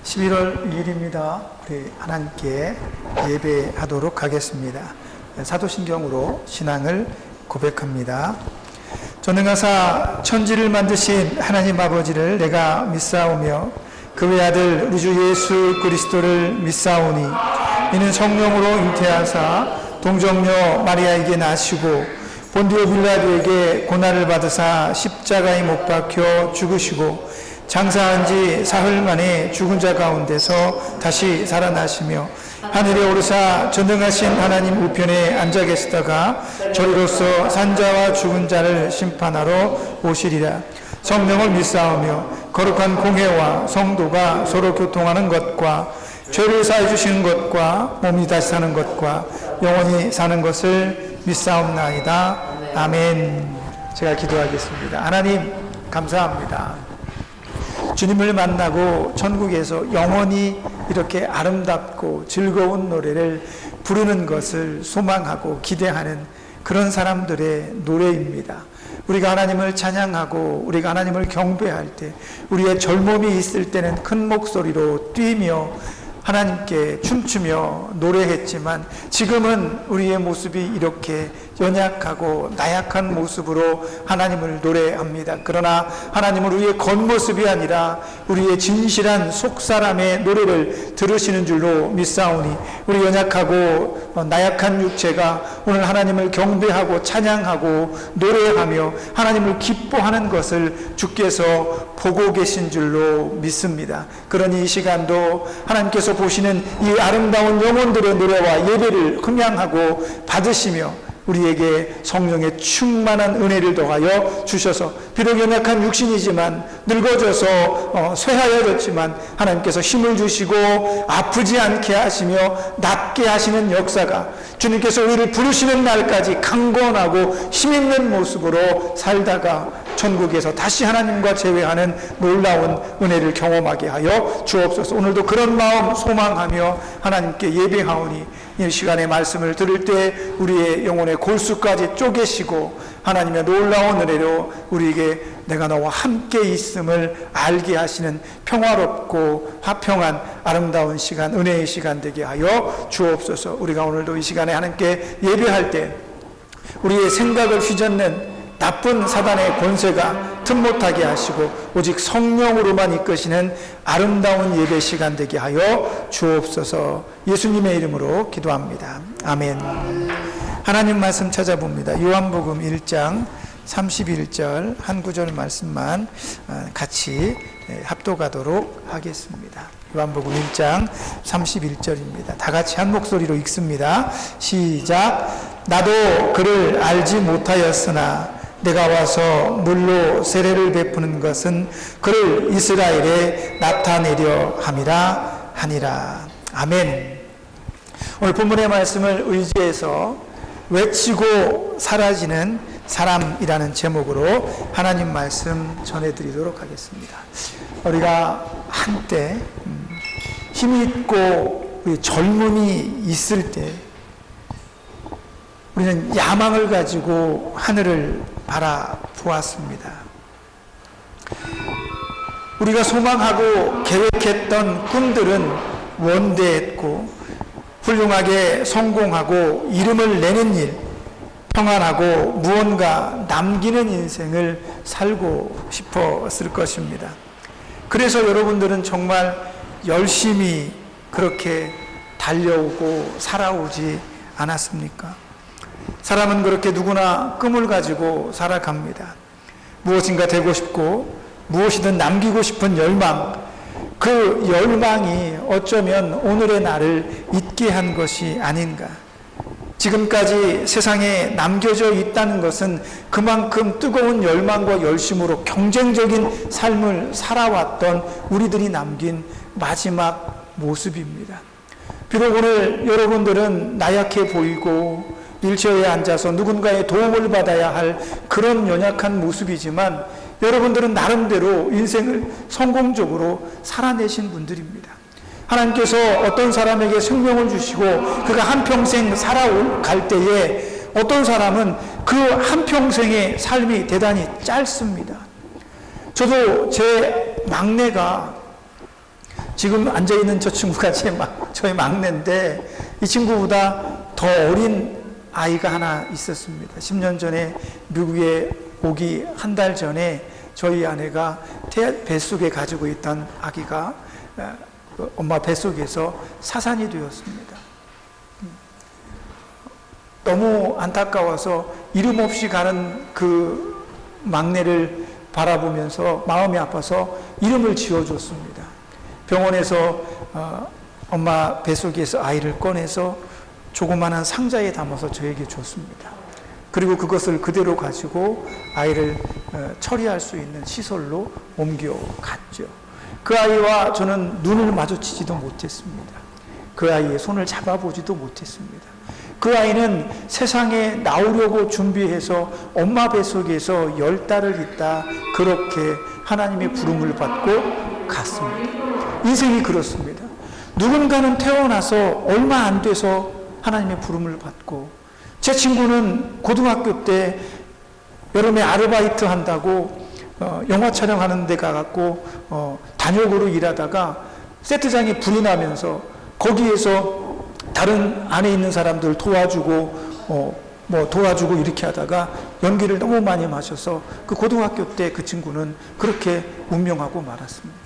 11월 2일입니다. 우리 하나님께 예배하도록 하겠습니다. 사도신경으로 신앙을 고백합니다. 전능하사 천지를 만드신 하나님 아버지를 내가 믿사오며 그 외아들 우리 주 예수 그리스도를 믿사오니 이는 성령으로 잉태하사 동정녀 마리아에게 나시고 본디오 빌라도에게 고난을 받으사 십자가에 못 박혀 죽으시고 장사한 지 사흘 만에 죽은 자 가운데서 다시 살아나시며 하늘에 오르사 전능하신 하나님 우편에 앉아 계시다가 저리로서 산자와 죽은 자를 심판하러 오시리라. 성령을 믿사오며 거룩한 공회와 성도가 서로 교통하는 것과 죄를 사해 주시는 것과 몸이 다시 사는 것과 영원히 사는 것을 믿사옵나이다. 아멘. 제가 기도하겠습니다. 하나님 감사합니다. 주님을 만나고 천국에서 영원히 이렇게 아름답고 즐거운 노래를 부르는 것을 소망하고 기대하는 그런 사람들의 노래입니다. 우리가 하나님을 찬양하고 우리가 하나님을 경배할 때 우리의 젊음이 있을 때는 큰 목소리로 뛰며 하나님께 춤추며 노래했지만 지금은 우리의 모습이 이렇게 연약하고 나약한 모습으로 하나님을 노래합니다. 그러나 하나님은 우리의 겉모습이 아니라 우리의 진실한 속사람의 노래를 들으시는 줄로 믿사오니 우리 연약하고 나약한 육체가 오늘 하나님을 경배하고 찬양하고 노래하며 하나님을 기뻐하는 것을 주께서 보고 계신 줄로 믿습니다. 그러니 이 시간도 하나님께서 보시는 이 아름다운 영혼들의 노래와 예배를 흠양하고 받으시며 우리에게 성령의 충만한 은혜를 더하여 주셔서 비록 연약한 육신이지만 늙어져서 쇠하여졌지만 하나님께서 힘을 주시고 아프지 않게 하시며 낫게 하시는 역사가 주님께서 우리를 부르시는 날까지 강건하고 힘있는 모습으로 살다가 천국에서 다시 하나님과 재회하는 놀라운 은혜를 경험하게 하여 주옵소서. 오늘도 그런 마음 소망하며 하나님께 예배하오니 이 시간에 말씀을 들을 때 우리의 영혼의 골수까지 쪼개시고 하나님의 놀라운 은혜로 우리에게 내가 너와 함께 있음을 알게 하시는 평화롭고 화평한 아름다운 시간, 은혜의 시간 되게 하여 주옵소서. 우리가 오늘도 이 시간에 하나님께 예배할 때 우리의 생각을 휘젓는 나쁜 사단의 권세가 틈 못하게 하시고 오직 성령으로만 이끄시는 아름다운 예배 시간 되게 하여 주옵소서. 예수님의 이름으로 기도합니다. 아멘. 하나님 말씀 찾아봅니다. 요한복음 1장 31절 한 구절 말씀만 같이 합독하도록 하겠습니다. 요한복음 1장 31절입니다. 다 같이 한 목소리로 읽습니다. 시작. 나도 그를 알지 못하였으나 내가 와서 물로 세례를 베푸는 것은 그를 이스라엘에 나타내려 함이라 하니라. 아멘. 오늘 본문의 말씀을 의지해서 외치고 사라지는 사람이라는 제목으로 하나님 말씀 전해드리도록 하겠습니다. 우리가 한때 힘있고 젊음이 있을 때 우리는 야망을 가지고 하늘을 바라보았습니다. 우리가 소망하고 계획했던 꿈들은 원대했고 훌륭하게 성공하고 이름을 내는 일, 평안하고 무언가 남기는 인생을 살고 싶었을 것입니다. 그래서 여러분들은 정말 열심히 그렇게 달려오고 살아오지 않았습니까? 사람은 그렇게 누구나 꿈을 가지고 살아갑니다. 무엇인가 되고 싶고 무엇이든 남기고 싶은 열망, 그 열망이 어쩌면 오늘의 나를 있게 한 것이 아닌가. 지금까지 세상에 남겨져 있다는 것은 그만큼 뜨거운 열망과 열심으로 경쟁적인 삶을 살아왔던 우리들이 남긴 마지막 모습입니다. 비록 오늘 여러분들은 나약해 보이고 휠체어에 앉아서 누군가의 도움을 받아야 할 그런 연약한 모습이지만 여러분들은 나름대로 인생을 성공적으로 살아내신 분들입니다. 하나님께서 어떤 사람에게 생명을 주시고 그가 한평생 살아갈 때에 어떤 사람은 그 한평생의 삶이 대단히 짧습니다. 저도 제 막내가 지금 앉아있는 저 친구가 저희 막내인데 이 친구보다 더 어린 아이가 하나 있었습니다. 10년 전에 미국에 오기 한 달 전에 저희 아내가 뱃속에 가지고 있던 아기가 엄마 뱃속에서 사산이 되었습니다. 너무 안타까워서 이름 없이 가는 그 막내를 바라보면서 마음이 아파서 이름을 지어줬습니다. 병원에서 엄마 뱃속에서 아이를 꺼내서 조그마한 상자에 담아서 저에게 줬습니다. 그리고 그것을 그대로 가지고 아이를 처리할 수 있는 시설로 옮겨갔죠. 그 아이와 저는 눈을 마주치지도 못했습니다. 그 아이의 손을 잡아보지도 못했습니다. 그 아이는 세상에 나오려고 준비해서 엄마 뱃속에서 10달을 있다 그렇게 하나님의 부름을 받고 갔습니다. 인생이 그렇습니다. 누군가는 태어나서 얼마 안 돼서 하나님의 부름을 받고, 제 친구는 고등학교 때 여름에 아르바이트 한다고 영화 촬영하는 데 가갖고 단역으로 일하다가 세트장에 불이 나면서 거기에서 다른 안에 있는 사람들 도와주고 도와주고 이렇게 하다가 연기를 너무 많이 마셔서 그 고등학교 때 그 친구는 그렇게 운명하고 말았습니다.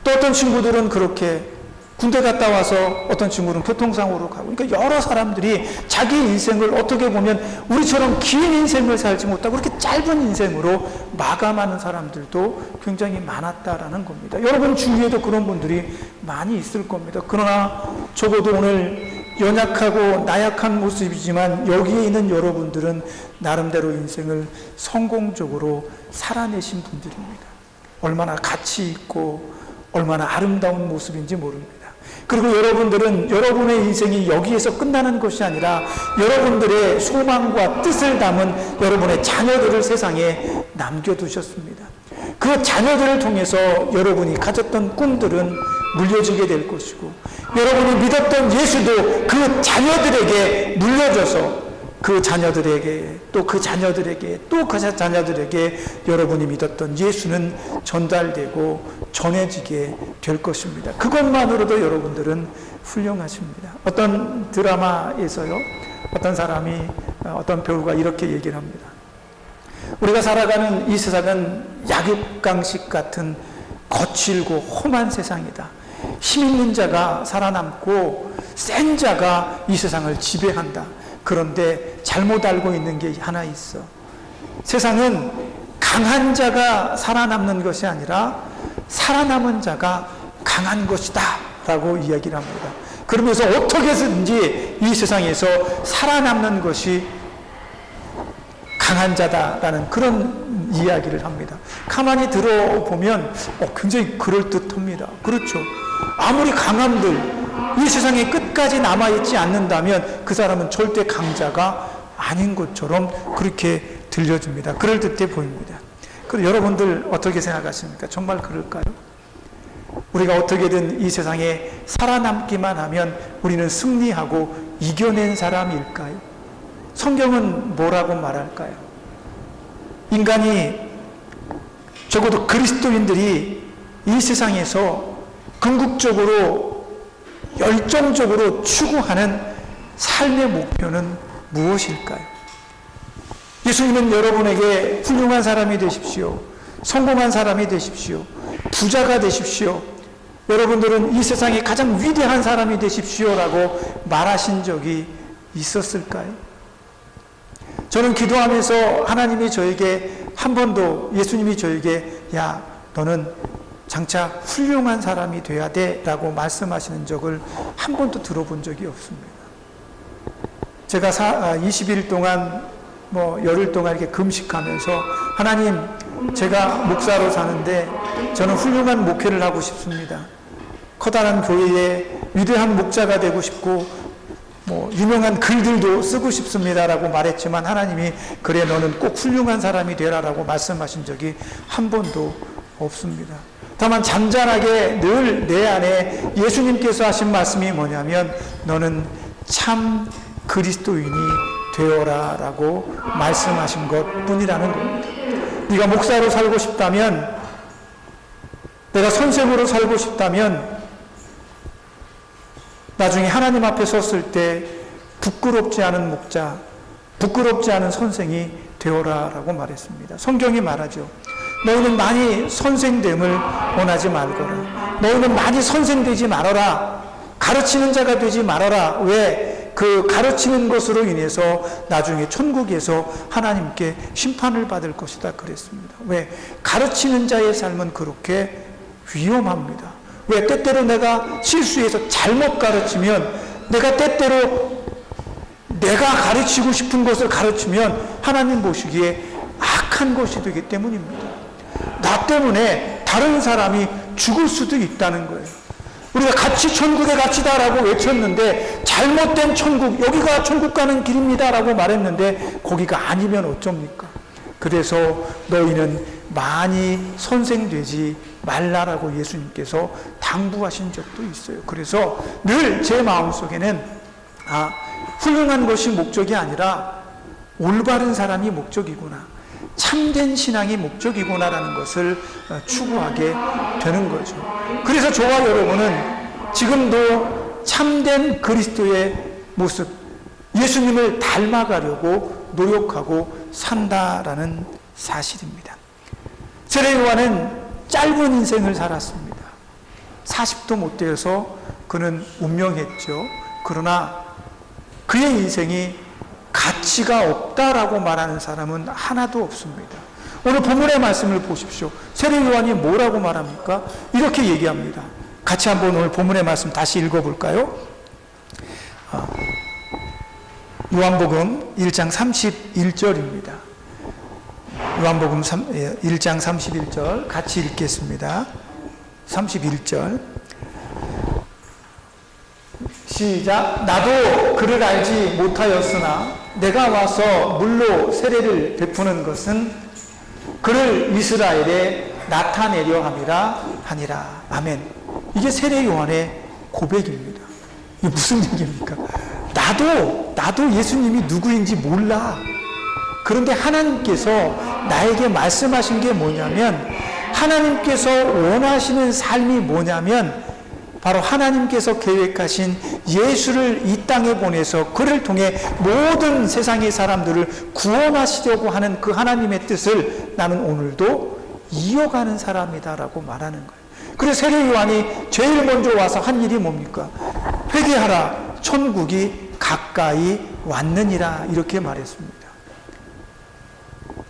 또 어떤 친구들은 그렇게 군대 갔다 와서 어떤 친구는 교통사고로 가고, 그러니까 여러 사람들이 자기 인생을 어떻게 보면 우리처럼 긴 인생을 살지 못하고 그렇게 짧은 인생으로 마감하는 사람들도 굉장히 많았다라는 겁니다. 여러분 주위에도 그런 분들이 많이 있을 겁니다. 그러나 적어도 오늘 연약하고 나약한 모습이지만 여기에 있는 여러분들은 나름대로 인생을 성공적으로 살아내신 분들입니다. 얼마나 가치 있고 얼마나 아름다운 모습인지 모릅니다. 그리고 여러분들은 여러분의 인생이 여기에서 끝나는 것이 아니라 여러분들의 소망과 뜻을 담은 여러분의 자녀들을 세상에 남겨두셨습니다. 그 자녀들을 통해서 여러분이 가졌던 꿈들은 물려지게 될 것이고, 여러분이 믿었던 예수도 그 자녀들에게 물려져서 그 자녀들에게 또 그 자녀들에게 또 그 자녀들에게 여러분이 믿었던 예수는 전달되고 전해지게 될 것입니다. 그것만으로도 여러분들은 훌륭하십니다. 어떤 드라마에서요, 어떤 배우가 이렇게 얘기를 합니다. 우리가 살아가는 이 세상은 약육강식 같은 거칠고 험한 세상이다. 힘 있는 자가 살아남고 센 자가 이 세상을 지배한다. 그런데 잘못 알고 있는 게 하나 있어. 세상은 강한 자가 살아남는 것이 아니라 살아남은 자가 강한 것이다 라고 이야기를 합니다. 그러면서 어떻게든지 이 세상에서 살아남는 것이 강한 자다라는 그런 이야기를 합니다. 가만히 들어보면 굉장히 그럴듯합니다. 그렇죠. 아무리 강함들 이 세상에 끝까지 남아있지 않는다면 그 사람은 절대 강자가 아닌 것처럼 그렇게 들려집니다. 그럴듯해 보입니다. 그럼 여러분들 어떻게 생각하십니까? 정말 그럴까요? 우리가 어떻게든 이 세상에 살아남기만 하면 우리는 승리하고 이겨낸 사람일까요? 성경은 뭐라고 말할까요? 인간이, 적어도 그리스도인들이 이 세상에서 궁극적으로 열정적으로 추구하는 삶의 목표는 무엇일까요? 예수님은 여러분에게 훌륭한 사람이 되십시오, 성공한 사람이 되십시오, 부자가 되십시오, 여러분들은 이 세상에 가장 위대한 사람이 되십시오라고 말하신 적이 있었을까요? 저는 기도하면서 하나님이 저에게 한 번도, 예수님이 저에게 야 너는 장차 훌륭한 사람이 돼야 돼 라고 말씀하시는 적을 한 번도 들어본 적이 없습니다. 제가 20일 동안 열흘 동안 이렇게 금식하면서 하나님, 제가 목사로 사는데 저는 훌륭한 목회를 하고 싶습니다. 커다란 교회에 위대한 목자가 되고 싶고 유명한 글들도 쓰고 싶습니다라고 말했지만 하나님이 그래 너는 꼭 훌륭한 사람이 되라라고 말씀하신 적이 한 번도 없습니다. 다만 잔잔하게 늘 내 안에 예수님께서 하신 말씀이 뭐냐면 너는 참 그리스도인이 되어라 라고 말씀하신 것 뿐이라는 겁니다. 네가 목사로 살고 싶다면 내가 선생으로 살고 싶다면 나중에 하나님 앞에 섰을 때 부끄럽지 않은 목자, 부끄럽지 않은 선생이 되어라라고 말했습니다. 성경이 말하죠. 너희는 많이 선생됨을 원하지 말거라. 너희는 많이 선생되지 말아라. 가르치는 자가 되지 말아라. 왜? 그 가르치는 것으로 인해서 나중에 천국에서 하나님께 심판을 받을 것이다 그랬습니다. 왜? 가르치는 자의 삶은 그렇게 위험합니다. 왜? 때때로 내가 실수해서 잘못 가르치면, 내가 때때로 내가 가르치고 싶은 것을 가르치면 하나님 보시기에 악한 것이 되기 때문입니다. 나 때문에 다른 사람이 죽을 수도 있다는 거예요. 우리가 같이 천국에 갇히다라고 외쳤는데 잘못된 천국, 여기가 천국 가는 길입니다라고 말했는데 거기가 아니면 어쩝니까? 그래서 너희는 많이 선생되지 말라라고 예수님께서 당부하신 적도 있어요. 그래서 늘 제 마음속에는 훌륭한 것이 목적이 아니라 올바른 사람이 목적이구나, 참된 신앙이 목적이구나라는 것을 추구하게 되는 거죠. 그래서 저와 여러분은 지금도 참된 그리스도의 모습, 예수님을 닮아가려고 노력하고 산다라는 사실입니다. 세례 요한은 짧은 인생을 살았습니다. 40도 못 되어서 그는 운명했죠. 그러나 그의 인생이 가치가 없다라고 말하는 사람은 하나도 없습니다. 오늘 본문의 말씀을 보십시오. 세례 요한이 뭐라고 말합니까? 이렇게 얘기합니다. 같이 한번 오늘 본문의 말씀 다시 읽어볼까요? 요한복음 1장 31절입니다. 요한복음 1장 31절 같이 읽겠습니다. 31절 시작. 나도 그를 알지 못하였으나 내가 와서 물로 세례를 베푸는 것은 그를 이스라엘에 나타내려 함이라 하니라. 아멘. 이게 세례 요한의 고백입니다. 이게 무슨 얘기입니까? 나도 예수님이 누구인지 몰라. 그런데 하나님께서 나에게 말씀하신 게 뭐냐면, 하나님께서 원하시는 삶이 뭐냐면 바로 하나님께서 계획하신 예수를 이 땅에 보내서 그를 통해 모든 세상의 사람들을 구원하시려고 하는 그 하나님의 뜻을 나는 오늘도 이어가는 사람이다라고 말하는 거예요. 그래서 세례 요한이 제일 먼저 와서 한 일이 뭡니까? 회개하라, 천국이 가까이 왔느니라, 이렇게 말했습니다.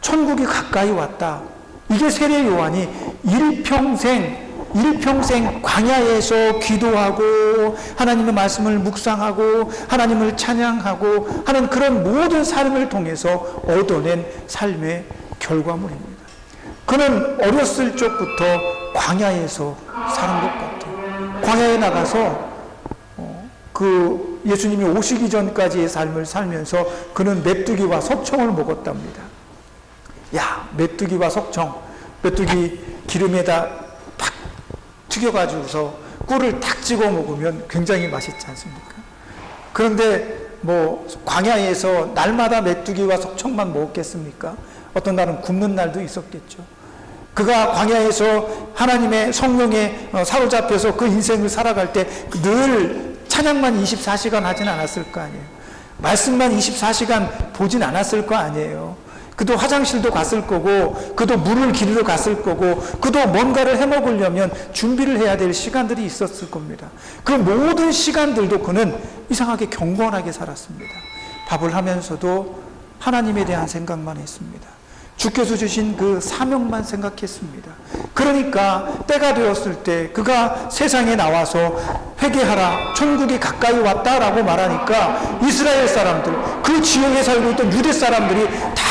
천국이 가까이 왔다. 이게 세례 요한이 일평생 광야에서 기도하고 하나님의 말씀을 묵상하고 하나님을 찬양하고 하는 그런 모든 삶을 통해서 얻어낸 삶의 결과물입니다. 그는 어렸을 적부터 광야에서 사는 것 같아요. 광야에 나가서 그 예수님이 오시기 전까지의 삶을 살면서 그는 메뚜기와 석청을 먹었답니다. 야, 메뚜기와 석청, 메뚜기 기름에다 탁 튀겨가지고서 꿀을 탁 찍어 먹으면 굉장히 맛있지 않습니까? 그런데 광야에서 날마다 메뚜기와 석청만 먹었겠습니까? 어떤 날은 굶는 날도 있었겠죠. 그가 광야에서 하나님의 성령에 사로잡혀서 그 인생을 살아갈 때 늘 찬양만 24시간 하진 않았을 거 아니에요. 말씀만 24시간 보진 않았을 거 아니에요. 그도 화장실도 갔을 거고, 그도 물을 기르러 갔을 거고, 그도 뭔가를 해먹으려면 준비를 해야 될 시간들이 있었을 겁니다. 그 모든 시간들도 그는 이상하게 경건하게 살았습니다. 밥을 하면서도 하나님에 대한 생각만 했습니다. 주께서 주신 그 사명만 생각했습니다. 그러니까 때가 되었을 때 그가 세상에 나와서 회개하라, 천국이 가까이 왔다라고 말하니까 이스라엘 사람들, 그 지역에 살고 있던 유대 사람들이 다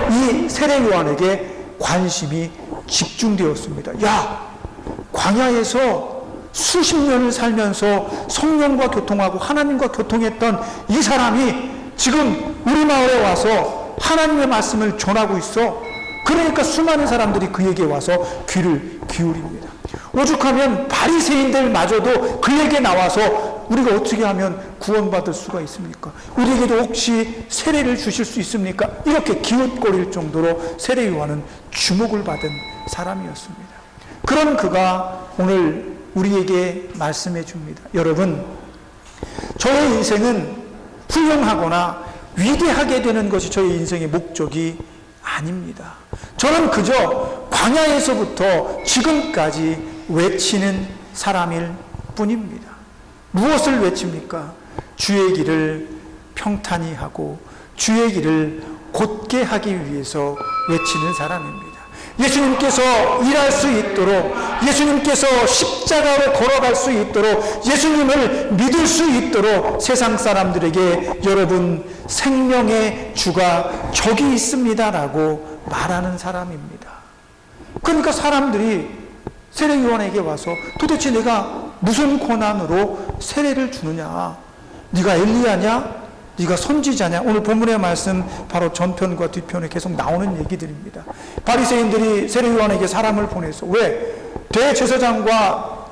이 세례 요한에게 관심이 집중되었습니다. 야, 광야에서 수십 년을 살면서 성령과 교통하고 하나님과 교통했던 이 사람이 지금 우리 마을에 와서 하나님의 말씀을 전하고 있어. 그러니까 수많은 사람들이 그에게 와서 귀를 기울입니다. 오죽하면 바리새인들마저도 그에게 나와서 우리가 어떻게 하면 구원받을 수가 있습니까? 우리에게도 혹시 세례를 주실 수 있습니까? 이렇게 기웃거릴 정도로 세례 요한은 주목을 받은 사람이었습니다. 그런 그가 오늘 우리에게 말씀해 줍니다. 여러분, 저의 인생은 훌륭하거나 위대하게 되는 것이 저의 인생의 목적이 아닙니다. 저는 그저 광야에서부터 지금까지 외치는 사람일 뿐입니다. 무엇을 외칩니까? 주의 길을 평탄히 하고 주의 길을 곧게 하기 위해서 외치는 사람입니다. 예수님께서 일할 수 있도록, 예수님께서 십자가로 걸어갈 수 있도록, 예수님을 믿을 수 있도록 세상 사람들에게 여러분 생명의 주가 저기 있습니다라고 말하는 사람입니다. 그러니까 사람들이 세례요한에게 와서 도대체 내가 무슨 권한으로 세례를 주느냐? 네가 엘리야냐? 네가 선지자냐? 오늘 본문의 말씀 바로 전편과 뒤편에 계속 나오는 얘기들입니다. 바리새인들이 세례요한에게 사람을 보내서 왜? 대제사장과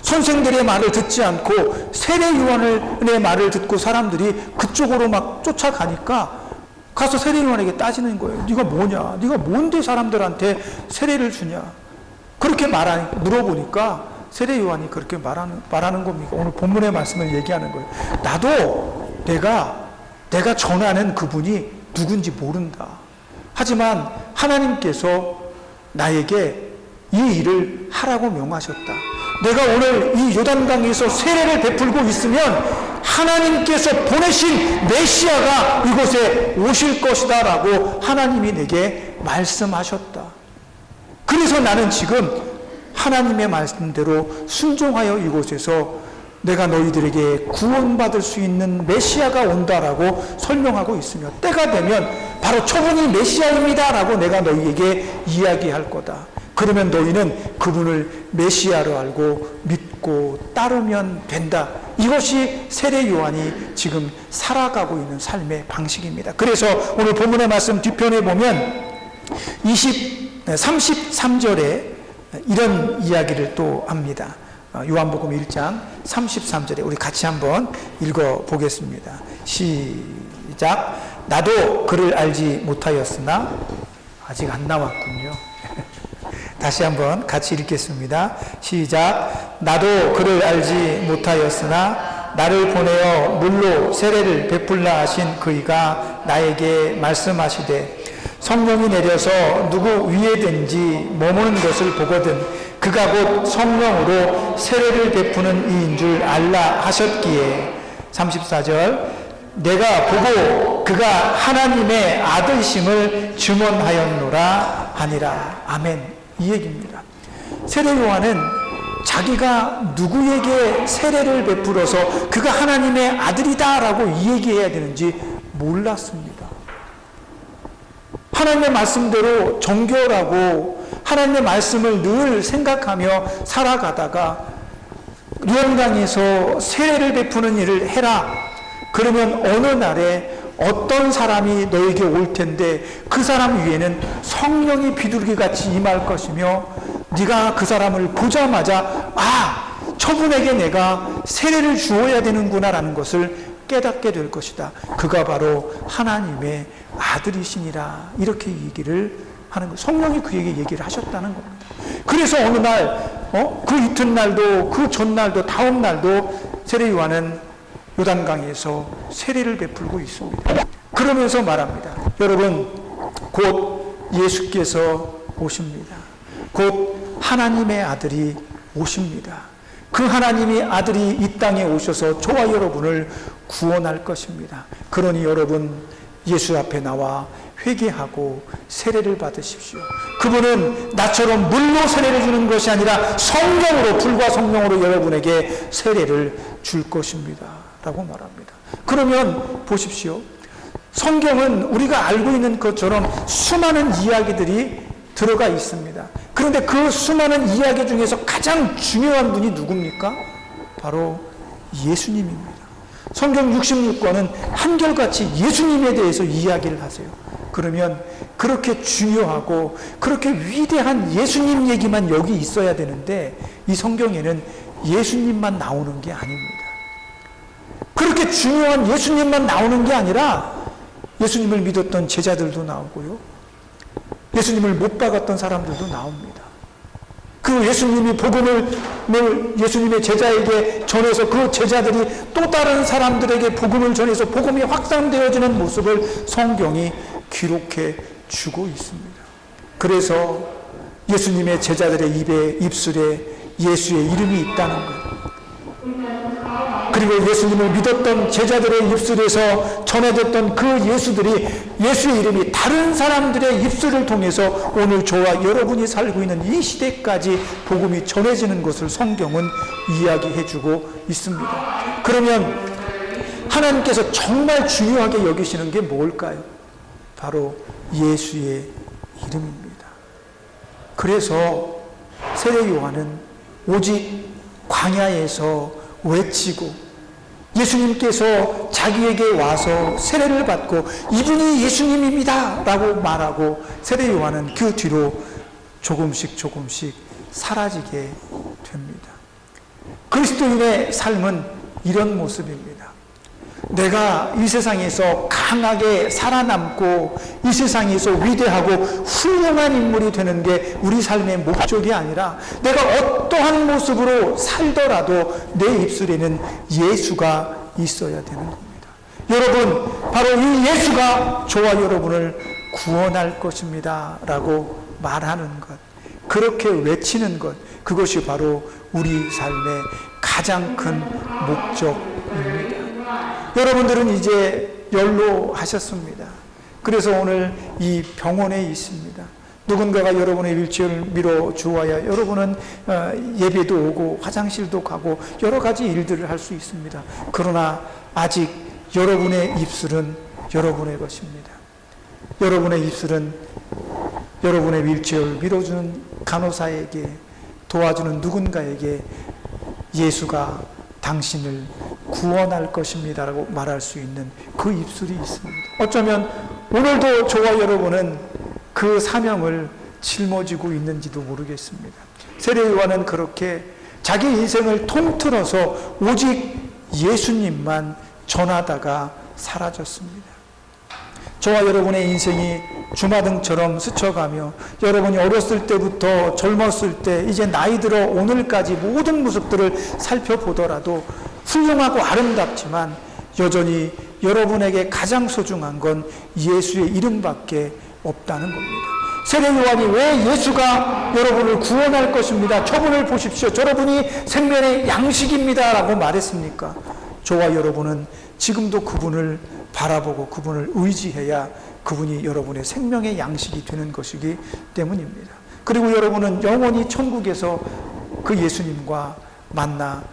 선생들의 말을 듣지 않고 세례요한의 말을 듣고 사람들이 그쪽으로 막 쫓아가니까 가서 세례요한에게 따지는 거예요. 네가 뭐냐? 네가 뭔데 사람들한테 세례를 주냐? 그렇게 물어보니까 세례요한이 그렇게 말하는 겁니까? 오늘 본문의 말씀을 얘기하는 거예요. 나도 내가 전하는 그분이 누군지 모른다. 하지만 하나님께서 나에게 이 일을 하라고 명하셨다. 내가 오늘 이 요단강에서 세례를 베풀고 있으면 하나님께서 보내신 메시아가 이곳에 오실 것이다 라고 하나님이 내게 말씀하셨다. 그래서 나는 지금 하나님의 말씀대로 순종하여 이곳에서 내가 너희들에게 구원받을 수 있는 메시아가 온다라고 설명하고 있으며 때가 되면 바로 저분이 메시아입니다라고 내가 너희에게 이야기할 거다. 그러면 너희는 그분을 메시아로 알고 믿고 따르면 된다. 이것이 세례 요한이 지금 살아가고 있는 삶의 방식입니다. 그래서 오늘 본문의 말씀 뒤편에 보면 33절에 이런 이야기를 또 합니다. 요한복음 1장 33절에 우리 같이 한번 읽어보겠습니다. 시작. 나도 그를 알지 못하였으나 아직 안 나왔군요. 다시 한번 같이 읽겠습니다. 시작. 나도 그를 알지 못하였으나 나를 보내어 물로 세례를 베풀라 하신 그이가 나에게 말씀하시되 성령이 내려서 누구 위에든지 머무는 것을 보거든 그가 곧 성령으로 세례를 베푸는 이인 줄 알라 하셨기에 34절 내가 보고 그가 하나님의 아들심을 증언하였노라 하니라. 아멘. 이 얘기입니다. 세례 요한은 자기가 누구에게 세례를 베풀어서 그가 하나님의 아들이다라고 이야기해야 되는지 몰랐습니다. 하나님의 말씀대로 정결하고 하나님의 말씀을 늘 생각하며 살아가다가 요단강에서 세례를 베푸는 일을 해라. 그러면 어느 날에 어떤 사람이 너에게 올 텐데 그 사람 위에는 성령이 비둘기같이 임할 것이며 네가 그 사람을 보자마자 저분에게 내가 세례를 주어야 되는구나 라는 것을 깨닫게 될 것이다. 그가 바로 하나님의 아들이시니라. 이렇게 얘기를 하는 거예요. 성령이 그에게 얘기를 하셨다는 겁니다. 그래서 어느 날 그 이튿날도 그 전날도 다음 날도 세례 요한은 요단강에서 세례를 베풀고 있습니다. 그러면서 말합니다. 여러분, 곧 예수께서 오십니다. 곧 하나님의 아들이 오십니다. 그 하나님의 아들이 이 땅에 오셔서 저와 여러분을 구원할 것입니다. 그러니 여러분 예수 앞에 나와 회개하고 세례를 받으십시오. 그분은 나처럼 물로 세례를 주는 것이 아니라 성령으로, 불과 성령으로 여러분에게 세례를 줄 것입니다 라고 말합니다. 그러면 보십시오. 성경은 우리가 알고 있는 것처럼 수많은 이야기들이 들어가 있습니다. 그런데 그 수많은 이야기 중에서 가장 중요한 분이 누굽니까? 바로 예수님입니다. 성경 66권은 한결같이 예수님에 대해서 이야기를 하세요. 그러면 그렇게 중요하고 그렇게 위대한 예수님 얘기만 여기 있어야 되는데 이 성경에는 예수님만 나오는 게 아닙니다. 그렇게 중요한 예수님만 나오는 게 아니라 예수님을 믿었던 제자들도 나오고요. 예수님을 못 박았던 사람들도 나옵니다. 그 그 예수님이 복음을 예수님의 제자에게 전해서 그 제자들이 또 다른 사람들에게 복음을 전해서 복음이 확산되어지는 모습을 성경이 기록해 주고 있습니다. 그래서 예수님의 제자들의 입술에 예수의 이름이 있다는 것, 그리고 예수님을 믿었던 제자들의 입술에서 전해졌던 그 예수의 이름이 다른 사람들의 입술을 통해서 오늘 저와 여러분이 살고 있는 이 시대까지 복음이 전해지는 것을 성경은 이야기해주고 있습니다. 그러면 하나님께서 정말 중요하게 여기시는 게 뭘까요? 바로 예수의 이름입니다. 그래서 세례 요한은 오직 광야에서 외치고 예수님께서 자기에게 와서 세례를 받고 이분이 예수님입니다 라고 말하고 세례 요한은 그 뒤로 조금씩 사라지게 됩니다. 그리스도인의 삶은 이런 모습입니다. 내가 이 세상에서 강하게 살아남고 이 세상에서 위대하고 훌륭한 인물이 되는 게 우리 삶의 목적이 아니라 내가 어떠한 모습으로 살더라도 내 입술에는 예수가 있어야 되는 겁니다. 여러분, 바로 이 예수가 저와 여러분을 구원할 것입니다 라고 말하는 것, 그렇게 외치는 것, 그것이 바로 우리 삶의 가장 큰 목적입니다. 여러분들은 이제 연로하셨습니다. 그래서 오늘 이 병원에 있습니다. 누군가가 여러분의 휠체어를 밀어 주어야 여러분은 예배도 오고 화장실도 가고 여러 가지 일들을 할 수 있습니다. 그러나 아직 여러분의 입술은 여러분의 것입니다. 여러분의 입술은 여러분의 휠체어를 밀어주는 간호사에게, 도와주는 누군가에게 예수가 당신을 구원할 것입니다 라고 말할 수 있는 그 입술이 있습니다. 어쩌면 오늘도 저와 여러분은 그 사명을 짊어지고 있는지도 모르겠습니다. 세례 요한은 그렇게 자기 인생을 통틀어서 오직 예수님만 전하다가 사라졌습니다. 저와 여러분의 인생이 주마등처럼 스쳐가며 여러분이 어렸을 때부터 젊었을 때 이제 나이 들어 오늘까지 모든 모습들을 살펴보더라도 훌륭하고 아름답지만 여전히 여러분에게 가장 소중한 건 예수의 이름밖에 없다는 겁니다. 세례 요한이 왜 예수가 여러분을 구원할 것입니다, 저분을 보십시오, 여러분이 생명의 양식입니다 라고 말했습니까? 저와 여러분은 지금도 그분을 바라보고 그분을 의지해야 그분이 여러분의 생명의 양식이 되는 것이기 때문입니다. 그리고 여러분은 영원히 천국에서 그 예수님과 만나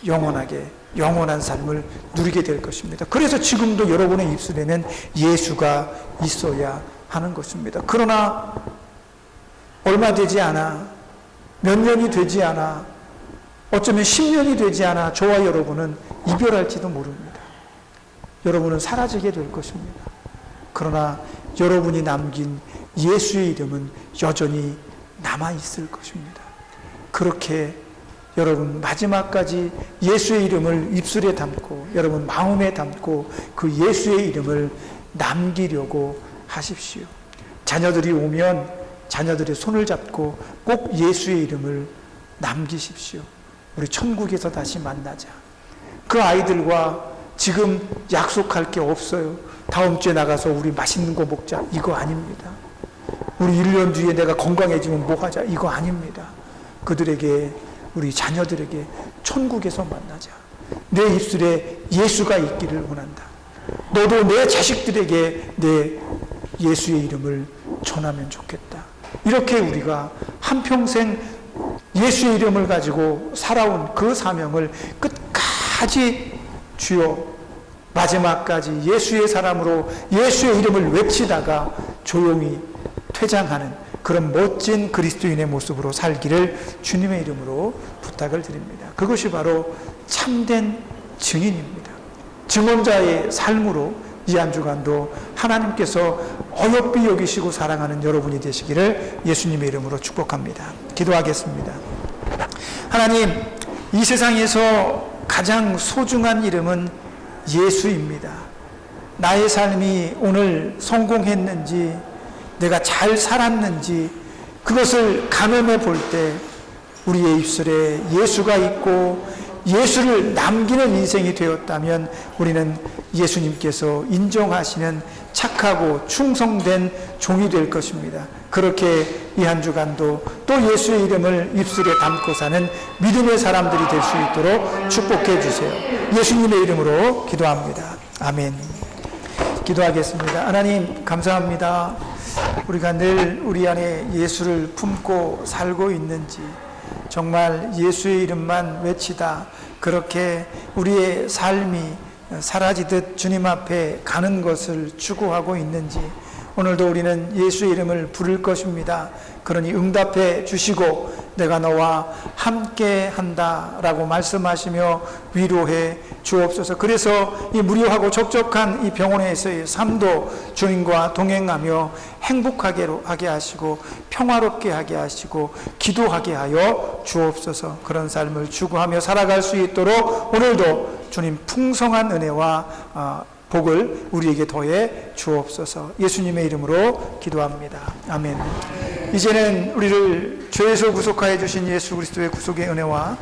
영원한 삶을 누리게 될 것입니다. 그래서 지금도 여러분의 입술에는 예수가 있어야 하는 것입니다. 그러나 얼마 되지 않아, 몇 년이 되지 않아, 어쩌면 10년이 되지 않아 저와 여러분은 이별할지도 모릅니다. 여러분은 사라지게 될 것입니다. 그러나 여러분이 남긴 예수의 이름은 여전히 남아있을 것입니다. 그렇게 여러분 마지막까지 예수의 이름을 입술에 담고 여러분 마음에 담고 그 예수의 이름을 남기려고 하십시오. 자녀들이 오면 자녀들의 손을 잡고 꼭 예수의 이름을 남기십시오. 우리 천국에서 다시 만나자. 그 아이들과 지금 약속할 게 없어요. 다음 주에 나가서 우리 맛있는 거 먹자. 이거 아닙니다. 우리 1년 뒤에 내가 건강해지면 뭐 하자. 이거 아닙니다. 그들에게, 우리 자녀들에게 천국에서 만나자. 내 입술에 예수가 있기를 원한다. 너도 내 자식들에게 내 예수의 이름을 전하면 좋겠다. 이렇게 우리가 한평생 예수의 이름을 가지고 살아온 그 사명을 끝까지 주여 마지막까지 예수의 사람으로 예수의 이름을 외치다가 조용히 퇴장하는 그런 멋진 그리스도인의 모습으로 살기를 주님의 이름으로 부탁을 드립니다. 그것이 바로 참된 증인입니다. 증언자의 삶으로 이 한 주간도 하나님께서 어여삐 여기시고 사랑하는 여러분이 되시기를 예수님의 이름으로 축복합니다. 기도하겠습니다. 하나님, 이 세상에서 가장 소중한 이름은 예수입니다. 나의 삶이 오늘 성공했는지 내가 잘 살았는지 그것을 가늠해 볼 때 우리의 입술에 예수가 있고 예수를 남기는 인생이 되었다면 우리는 예수님께서 인정하시는 착하고 충성된 종이 될 것입니다. 그렇게 이 한 주간도 또 예수의 이름을 입술에 담고 사는 믿음의 사람들이 될 수 있도록 축복해 주세요. 예수님의 이름으로 기도합니다. 아멘. 기도하겠습니다. 하나님 감사합니다. 우리가 늘 우리 안에 예수를 품고 살고 있는지, 정말 예수의 이름만 외치다 그렇게 우리의 삶이 사라지듯 주님 앞에 가는 것을 추구하고 있는지, 오늘도 우리는 예수의 이름을 부를 것입니다. 그러니 응답해 주시고 내가 너와 함께 한다라고 말씀하시며 위로해 주옵소서. 그래서 이 무료하고 적적한 이 병원에서의 삶도 주님과 동행하며 행복하게 하게 하시고 평화롭게 하게 하시고 기도하게 하여 주옵소서. 그런 삶을 추구하며 살아갈 수 있도록 오늘도 주님 풍성한 은혜와 복을 우리에게 더해 주옵소서. 예수님의 이름으로 기도합니다. 아멘. 이제는 우리를 죄에서 구속하여 주신 예수 그리스도의 구속의 은혜와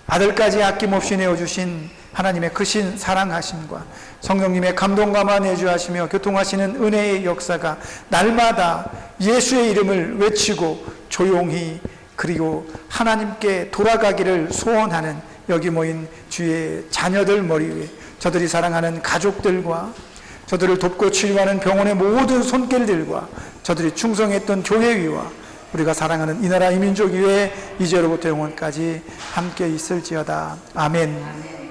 아들까지 아낌없이 내어주신 하나님의 크신 사랑하심과 성령님의 감동감화 내주하시며 교통하시는 은혜의 역사가 날마다 예수의 이름을 외치고 조용히 그리고 하나님께 돌아가기를 소원하는 여기 모인 주의 자녀들 머리 위에, 저들이 사랑하는 가족들과 저들을 돕고 치료하는 병원의 모든 손길들과 저들이 충성했던 교회 위와 우리가 사랑하는 이 나라 이 민족 위에 이제로부터 영원까지 함께 있을지어다. 아멘.